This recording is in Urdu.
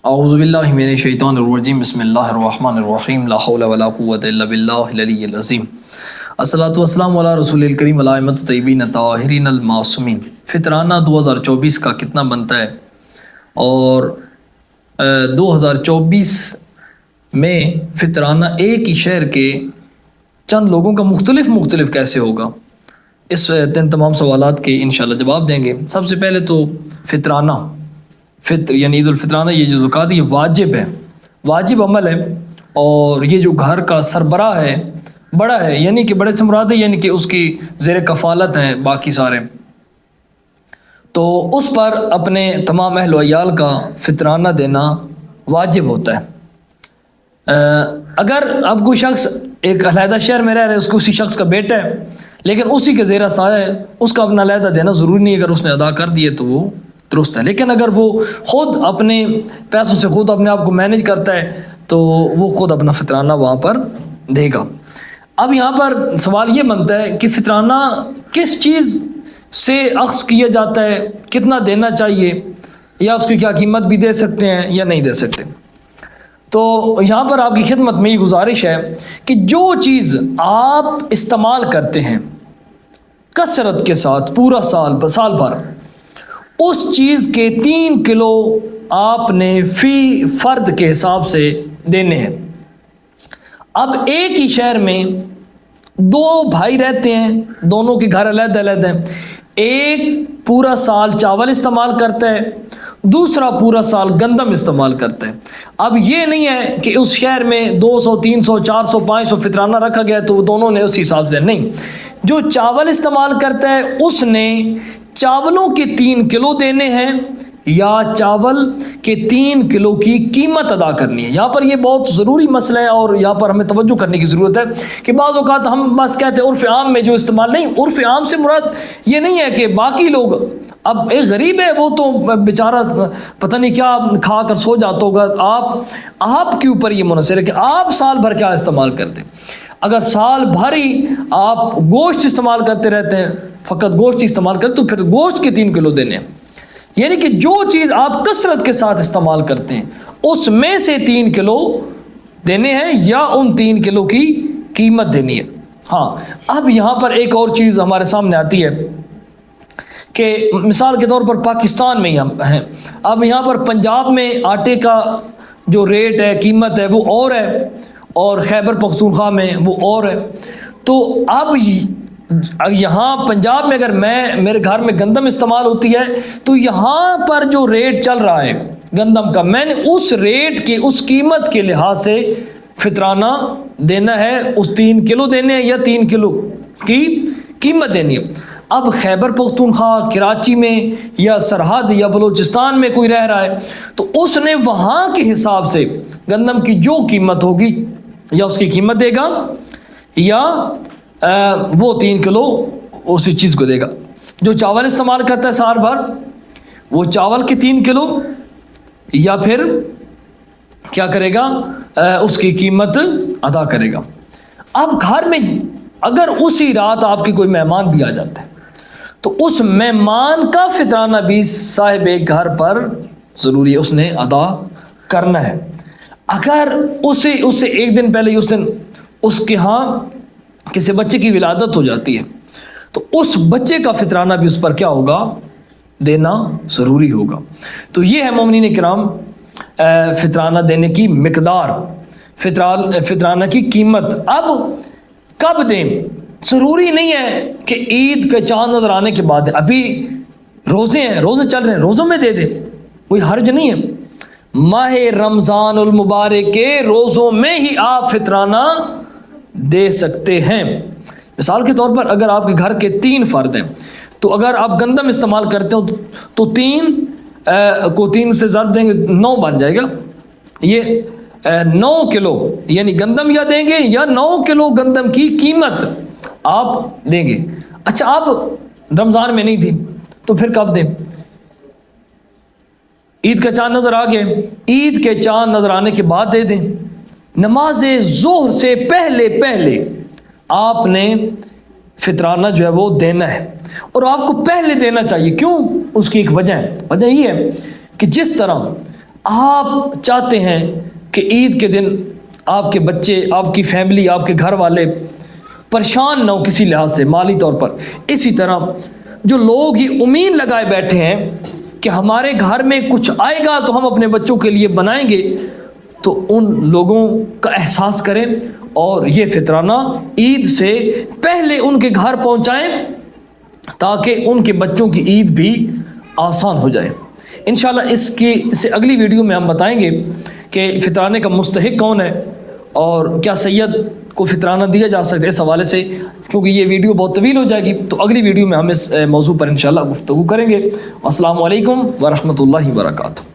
اعوذ باللہ من الشیطان الرجیم بسم اللہ الرحمن الرحیم لا حول ولا قوۃ الا باللہ العلی العظیم الصلاۃ والسلام علی رسول الکریم وعلی ائمۃ الطیبین الطاہرین المعصومین۔ فطرانہ 2024 کا کتنا بنتا ہے اور 2024 میں فطرانہ ایک ہی شہر کے چند لوگوں کا مختلف کیسے ہوگا، اس تمام سوالات کے انشاءاللہ جواب دیں گے۔ سب سے پہلے تو فطرانہ فطر یعنی عید الفطرانہ، یہ جو زکوٰۃ یہ واجب ہے، واجب عمل ہے، اور یہ جو گھر کا سربراہ ہے بڑا ہے، یعنی کہ بڑے سے مراد ہے یعنی کہ اس کی زیر کفالت ہیں باقی سارے، تو اس پر اپنے تمام اہل و عیال کا فطرانہ دینا واجب ہوتا ہے۔ اگر اب کوئی شخص ایک علیحدہ شہر میں رہ رہا ہے، اس کو اسی شخص کا بیٹا ہے لیکن اسی کے زیر سایہ ہے، اس کا اپنا علیحدہ دینا ضروری نہیں، اگر اس نے ادا کر دیے تو وہ درست ہے۔ لیکن اگر وہ خود اپنے پیسوں سے خود اپنے آپ کو مینیج کرتا ہے تو وہ خود اپنا فطرانہ وہاں پر دے گا۔ اب یہاں پر سوال یہ بنتا ہے کہ فطرانہ کس چیز سے اخذ کیا جاتا ہے، کتنا دینا چاہیے، یا اس کی کیا قیمت بھی دے سکتے ہیں یا نہیں دے سکتے۔ تو یہاں پر آپ کی خدمت میں یہ گزارش ہے کہ جو چیز آپ استعمال کرتے ہیں کثرت کے ساتھ پورا سال بھر، اس چیز کے 3 کلو آپ نے فی فرد کے حساب سے دینے ہیں۔ اب ایک ہی شہر میں 2 بھائی رہتے ہیں، دونوں کے گھر علیحدہ ہیں، ایک پورا سال چاول استعمال کرتا ہے، دوسرا پورا سال گندم استعمال کرتا ہے۔ اب یہ نہیں ہے کہ اس شہر میں 200 300 400 500 فطرانہ رکھا گیا تو وہ دونوں نے اسی حساب سے، نہیں، جو چاول استعمال کرتا ہے اس نے چاولوں کے 3 کلو دینے ہیں یا چاول کے 3 کلو کی قیمت ادا کرنی ہے۔ یہاں پر یہ بہت ضروری مسئلہ ہے اور یہاں پر ہمیں توجہ کرنے کی ضرورت ہے کہ بعض اوقات ہم بس کہتے ہیں عرف عام میں جو استعمال، نہیں، عرف عام سے مراد یہ نہیں ہے کہ باقی لوگ، اب ایک غریب ہے وہ تو بیچارہ پتہ نہیں کیا کھا کر سو جاتا ہوگا، آپ کے اوپر یہ منحصر ہے کہ آپ سال بھر کیا استعمال کرتے ہیں۔ اگر سال بھر ہی آپ گوشت استعمال کرتے رہتے ہیں، فقط گوشت استعمال کرتے تو پھر گوشت کے 3 کلو دینے ہیں، یعنی کہ جو چیز آپ کثرت کے ساتھ استعمال کرتے ہیں اس میں سے 3 کلو دینے ہیں یا ان 3 کلو کی قیمت دینی ہے۔ ہاں، اب یہاں پر ایک اور چیز ہمارے سامنے آتی ہے کہ مثال کے طور پر پاکستان میں ہی ہم ہیں، اب یہاں پر پنجاب میں آٹے کا جو ریٹ ہے، قیمت ہے، وہ اور ہے، اور خیبر پختونخوا میں وہ اور ہے۔ تو اب یہاں پنجاب میں اگر میرے گھر میں گندم استعمال ہوتی ہے تو یہاں پر جو ریٹ چل رہا ہے گندم کا، میں نے اس ریٹ کے اس قیمت کے لحاظ سے فطرانہ دینا ہے، اس 3 کلو دینے ہیں یا 3 کلو کی قیمت دینی ہے۔ اب خیبر پختونخوا، کراچی میں یا سرحد یا بلوچستان میں کوئی رہ رہا ہے تو اس نے وہاں کے حساب سے گندم کی جو قیمت ہوگی یا اس کی قیمت دے گا یا وہ 3 کلو اسی چیز کو دے گا۔ جو چاول استعمال کرتا ہے سال بھر، وہ چاول کے 3 کلو یا پھر کیا کرے گا، اس کی قیمت ادا کرے گا۔ اب گھر میں اگر اسی رات آپ کے کوئی مہمان بھی آ جاتا ہے تو اس مہمان کا فطرانہ بھی صاحب گھر پر ضروری ہے، اس نے ادا کرنا ہے۔ اگر اسے ایک دن پہلے اس کے ہاں کسی بچے کی ولادت ہو جاتی ہے تو اس بچے کا فطرانہ بھی اس پر کیا ہوگا، دینا ضروری ہوگا۔ تو یہ ہے مومنین کرام فطرانہ دینے کی مقدار، فطرانہ کی قیمت۔ اب کب دیں، ضروری نہیں ہے کہ عید کے چاند نظر آنے کے بعد، ابھی روزے ہیں، روزے چل رہے ہیں، روزوں میں دے دیں، کوئی حرج نہیں ہے۔ ماہ رمضان المبارک کے روزوں میں ہی آپ فطرانہ دے سکتے ہیں۔ مثال کے طور پر اگر آپ کے گھر کے 3 فرد ہیں تو اگر آپ گندم استعمال کرتے ہو تو 3 سے ضرب دیں گے 9 بن جائے گا، یہ 9 کلو یعنی گندم یا دیں گے یا 9 کلو گندم کی قیمت آپ دیں گے۔ اچھا، آپ رمضان میں نہیں دی تو پھر کب دیں؟ عید کا چاند نظر آ گیا، عید کے چاند نظر آنے کے بعد دے دیں۔ نماز ظہر سے پہلے آپ نے فطرانہ جو ہے وہ دینا ہے، اور آپ کو پہلے دینا چاہیے۔ کیوں؟ اس کی ایک وجہ ہے، وجہ یہ ہے کہ جس طرح آپ چاہتے ہیں کہ عید کے دن آپ کے بچے، آپ کی فیملی، آپ کے گھر والے پریشان نہ ہو کسی لحاظ سے مالی طور پر، اسی طرح جو لوگ یہ امید لگائے بیٹھے ہیں کہ ہمارے گھر میں کچھ آئے گا تو ہم اپنے بچوں کے لیے بنائیں گے، تو ان لوگوں کا احساس کریں اور یہ فطرانہ عید سے پہلے ان کے گھر پہنچائیں تاکہ ان کے بچوں کی عید بھی آسان ہو جائے۔ انشاءاللہ اس سے اگلی ویڈیو میں ہم بتائیں گے کہ فطرانے کا مستحق کون ہے اور کیا سید کو فطرانہ دیا جا سکتا ہے اس حوالے سے، کیونکہ یہ ویڈیو بہت طویل ہو جائے گی، تو اگلی ویڈیو میں ہم اس موضوع پر انشاءاللہ گفتگو کریں گے۔ السلام علیکم ورحمۃ اللہ وبرکاتہ۔